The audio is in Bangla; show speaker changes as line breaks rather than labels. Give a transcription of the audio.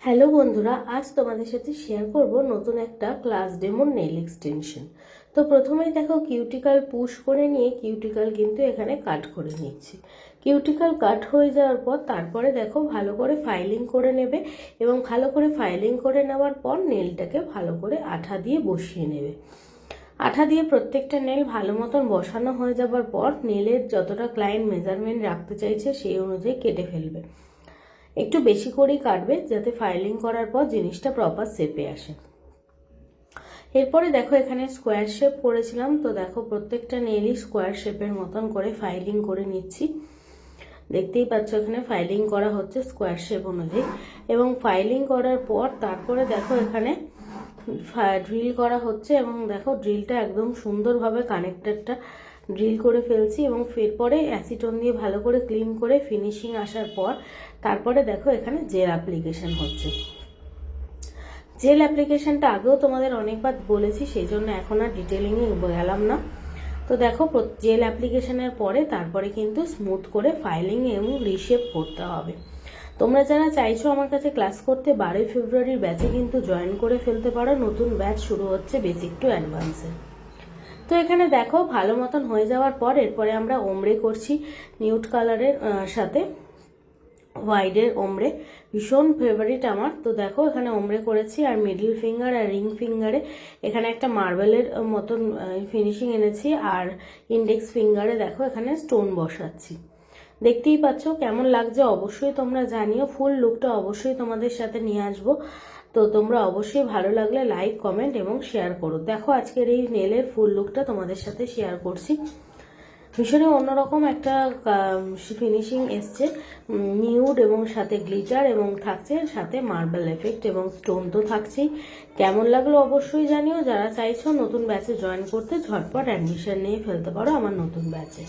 হ্যালো বন্ধুরা, আজ তোমাদের সাথে শেয়ার করব নতুন একটা ক্লাস ডেমো নেল এক্সটেনশন। তো প্রথমেই দেখো কিউটিক্যাল পুশ করে নিয়ে কিউটিক্যাল কিন্তু এখানে কাট করে নিচ্ছি। কিউটিক্যাল কাট হয়ে যাওয়ার পর তারপরে দেখো ভালো করে ফাইলিং করে নেবে এবং ভালো করে ফাইলিং করে নেওয়ার পর নেলটাকে ভালো করে আঠা দিয়ে বসিয়ে নেবে। আঠা দিয়ে প্রত্যেকটা নেল ভালো মতন বসানো হয়ে যাবার পর নেলের যতটা ক্লায়েন্ট মেজারমেন্ট রাখতে চাইছে সেই অনুযায়ী কেটে ফেলবে। একটু বেশি করেই কাটবে যাতে ফাইলিং করার পর জিনিসটা প্রপার শেপে আসে। এরপরে দেখো এখানে স্কোয়ার শেপ করেছিলাম, তো দেখো প্রত্যেকটা নেলই স্কোয়ার শেপের মতন করে ফাইলিং করে নিচ্ছি। দেখতেই পাচ্ছ এখানে ফাইলিং করা হচ্ছে স্কোয়ার শেপ অনুযায়ী, এবং ফাইলিং করার পর তারপরে দেখো এখানে ড্রিল করা হচ্ছে এবং দেখো ড্রিলটা একদম সুন্দরভাবে কানেক্টরটা ড্রিল করে ফেলছি এবং এরপরে অ্যাসিটন দিয়ে ভালো করে ক্লিন করে ফিনিশিং আসার পর তারপরে দেখো এখানে জেল অ্যাপ্লিকেশন হচ্ছে। জেল অ্যাপ্লিকেশনটা আগেও তোমাদের অনেকবার বলেছি, সেই জন্য এখন আর ডিটেলিংয়ে গেলাম না। তো দেখো জেল অ্যাপ্লিকেশনের পরে তারপরে কিন্তু স্মুথ করে ফাইলিং এবং রিশেপ করতে হবে। তোমরা যারা চাইছো আমার কাছে ক্লাস করতে 12 ফেব্রুয়ারির ব্যাচে কিন্তু জয়েন করে ফেলতে পারো। নতুন ব্যাচ শুরু হচ্ছে বেসিক টু অ্যাডভান্সে। তো এখানে দেখো ভালো মতন হয়ে যাওয়ার পর এরপরে আমরা ওমরে করছি নিউড কালারের সাথে হোয়াইটের ওমরে, ভীষণ ফেভারিট আমার। তো দেখো এখানে ওমরে করেছি আর মিডল ফিঙ্গার আর রিং ফিঙ্গারে এখানে একটা মার্বেলের মতন ফিনিশিং এনেছি, আর ইন্ডেক্স ফিঙ্গারে দেখো এখানে স্টোন বসাচ্ছি। দেখতেই পাচ্ছ কেমন লাগছে অবশ্যই তোমরা জানিও। ফুল লুকটা অবশ্যই তোমাদের সাথে নিয়ে আসবো। তো তোমরা অবশ্যই ভালো লাগলে লাইক, কমেন্ট এবং শেয়ার করো। দেখো আজকের এই নেলের ফুল লুকটা তোমাদের সাথে শেয়ার করছি। ভীষণই অন্যরকম একটা ফিনিশিং এসছে, নিউড এবং সাথে গ্লিটার এবং থাকছে সাথে মার্বেল এফেক্ট এবং স্টোন তো থাকছেই। কেমন লাগলো অবশ্যই জানিও। যারা চাইছো নতুন ব্যাচে জয়েন করতে ঝটপট অ্যাডমিশন নিয়ে ফেলতে পারো আমার নতুন ব্যাচে।